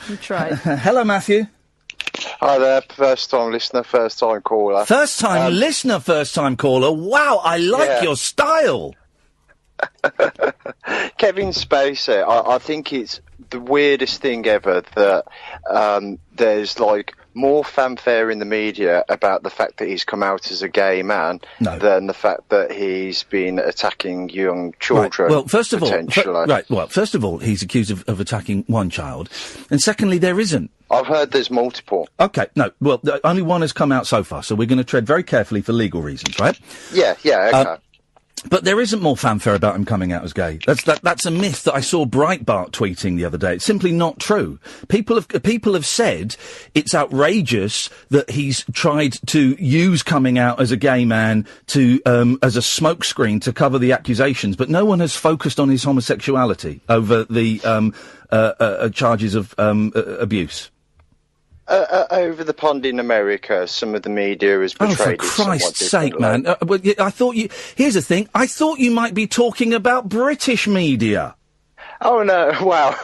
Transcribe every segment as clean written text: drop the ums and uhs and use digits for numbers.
You tried. Hello, Matthew. Hi there, first time listener, first time caller. First time listener, first time caller. Wow, I like your style. Kevin Spacey, I think it's the weirdest thing ever that there's like more fanfare in the media about the fact that he's come out as a gay man than the fact that he's been attacking young children. Right. Well, first of all, first of all, he's accused of attacking one child, and secondly, there isn't. I've heard there's multiple. Okay, no, well, only one has come out so far, so we're going to tread very carefully for legal reasons, right? Yeah, okay. But there isn't more fanfare about him coming out as gay. That's a myth that I saw Breitbart tweeting the other day. It's simply not true. People have said it's outrageous that he's tried to use coming out as a gay man to as a smokescreen to cover the accusations, but no one has focused on his homosexuality over the charges of abuse. Over the pond in America, some of the media has portrayed it. Oh, for Christ's sake, man! I thought you. Here's the thing. I thought you might be talking about British media. Oh no! Wow,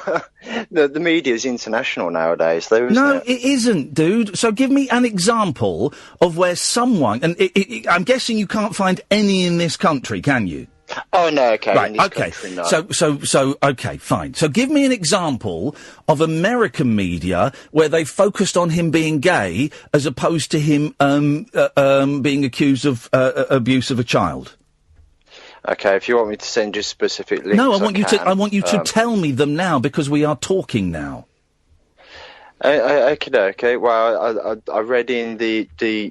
the media is international nowadays, though. Isn't it isn't, dude. So give me an example of where someone, and I'm guessing you can't find any in this country, can you? Oh no, okay. Right, in this okay. Country, no. So, okay, fine. So give me an example of American media where they focused on him being gay as opposed to him being accused of abuse of a child. Okay, if you want me to send you specific links, no, I want you to tell me them now because we are talking now. Okay. Well, I read in the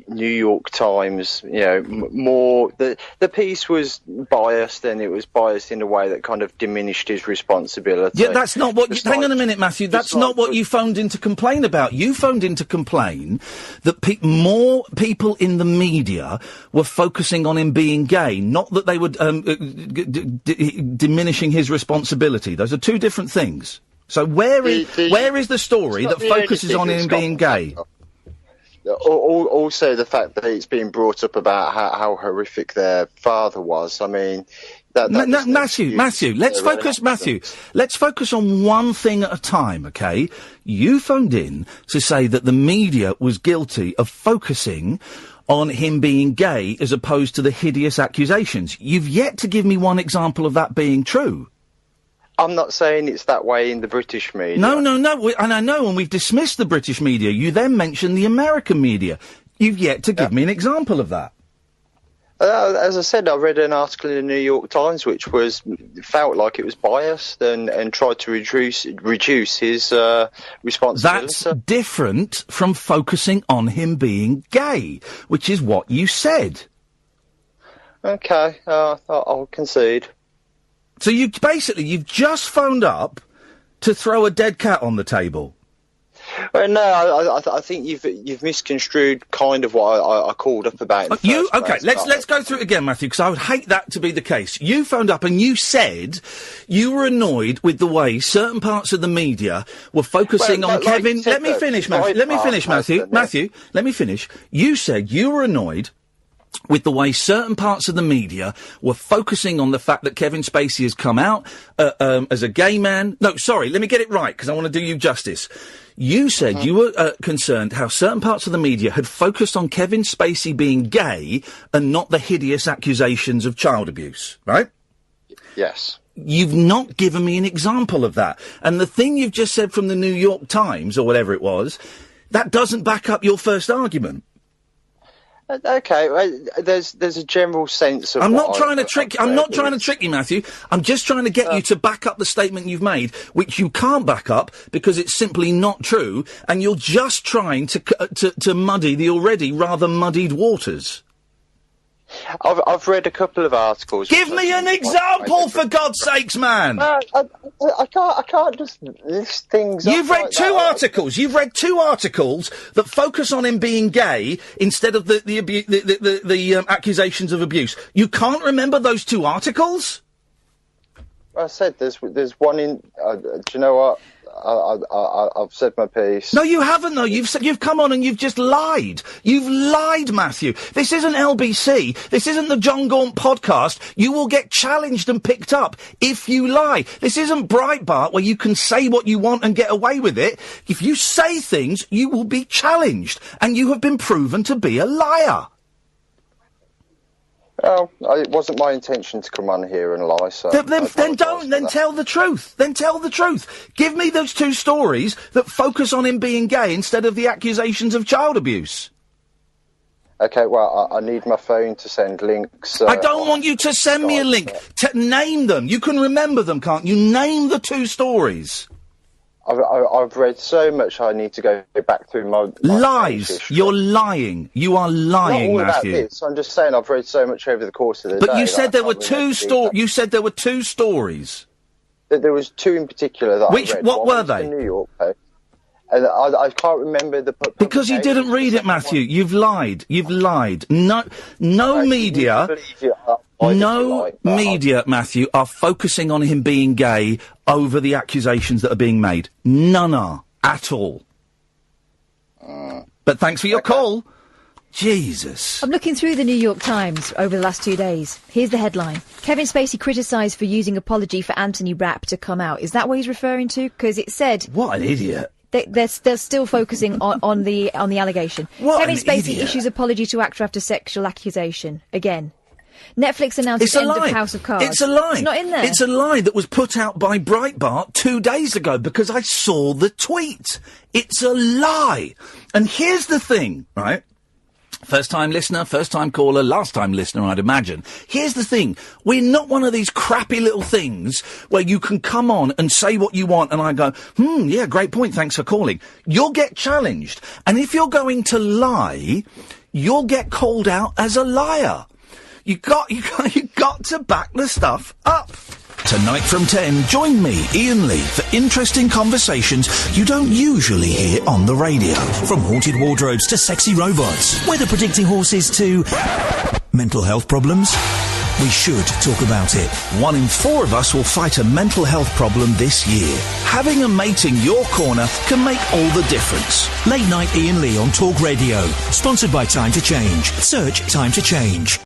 New York Times, more the piece was biased, and it was biased in a way that kind of diminished his responsibility. Yeah, that's not what. Hang on a minute, Matthew. That's not what you phoned in to complain about. You phoned in to complain that more people in the media were focusing on him being gay, not that they were diminishing his responsibility. Those are two different things. So where is the story that focuses on him being gay? Also, the fact that it's being brought up about how horrific their father was. I mean, Matthew, let's focus on one thing at a time, okay? You phoned in to say that the media was guilty of focusing on him being gay as opposed to the hideous accusations. You've yet to give me one example of that being true. I'm not saying it's that way in the British media. No, and I know, and we've dismissed the British media. You then mentioned the American media. You've yet to give me an example of that. As I said, I read an article in the New York Times which felt like it was biased and tried to reduce his responsibility. That's different from focusing on him being gay, which is what you said. Okay, I'll concede. So you've just phoned up to throw a dead cat on the table. Well, no, I think you've misconstrued kind of what I called up about. Let's go through it again, Matthew, because I would hate that to be the case. You phoned up and you said you were annoyed with the way certain parts of the media were focusing on Kevin. Let me finish, Matthew. Matthew, let me finish. You said you were annoyed with the way certain parts of the media were focusing on the fact that Kevin Spacey has come out as a gay man. No, sorry, let me get it right, because I want to do you justice. You said you were concerned how certain parts of the media had focused on Kevin Spacey being gay and not the hideous accusations of child abuse, right? Yes. You've not given me an example of that. And the thing you've just said from the New York Times, or whatever it was, that doesn't back up your first argument. Okay, there's a general sense of. I'm not trying to trick you, Matthew. I'm just trying to get you to back up the statement you've made, which you can't back up because it's simply not true, and you're just trying to muddy the already rather muddied waters. I've read a couple of articles. Give me an example, for God's sakes, man! I can't just list things. You've read two articles. You've read two articles that focus on him being gay instead of the accusations of abuse. You can't remember those two articles? I said there's one in. Do you know what? I've said my piece. No, you haven't, though. You've come on and you've just lied. You've lied, Matthew. This isn't LBC. This isn't the John Gaunt podcast. You will get challenged and picked up if you lie. This isn't Breitbart, where you can say what you want and get away with it. If you say things, you will be challenged. And you have been proven to be a liar. Well, it wasn't my intention to come on here and lie, so... Then tell the truth. Then tell the truth. Give me those 2 stories that focus on him being gay instead of the accusations of child abuse. OK, well, I need my phone to send links... I don't want you to send me a link. Name them. You can remember them, can't you? Name the 2 stories. I've read so much I need to go back through my lies. You're lying. You are lying, Not all Matthew. About this. I'm just saying I've read so much over the course of the day. But you said there were 2 stories. You said there were 2 stories. There was 2 in particular that I read. What were they? The New York Post. And I can't remember the... Because you didn't read it, Matthew. You've lied. You've lied. No media... No media, Matthew, are focusing on him being gay over the accusations that are being made. None are. At all. But thanks for your call. Jesus. I'm looking through the New York Times over the last 2 days. Here's the headline. Kevin Spacey criticised for using apology for Anthony Rapp to come out. Is that what he's referring to? Because it said... What an idiot. They're still focusing on the allegation. Kevin Spacey issues apology to actor after sexual accusation. Again. Netflix announced the end of House of Cards. It's a lie. It's not in there. It's a lie that was put out by Breitbart 2 days ago because I saw the tweet. It's a lie. And here's the thing, right? First time listener, first time caller, last time listener, I'd imagine. Here's the thing. We're not one of these crappy little things where you can come on and say what you want and I go, yeah, great point, thanks for calling. You'll get challenged. And if you're going to lie, you'll get called out as a liar. You got to back the stuff up. Tonight from 10, join me, Iain Lee, for interesting conversations you don't usually hear on the radio. From haunted wardrobes to sexy robots, weather predicting horses to mental health problems. We should talk about it. 1 in 4 of us will fight a mental health problem this year. Having a mate in your corner can make all the difference. Late Night Iain Lee on Talk Radio. Sponsored by Time to Change. Search Time to Change.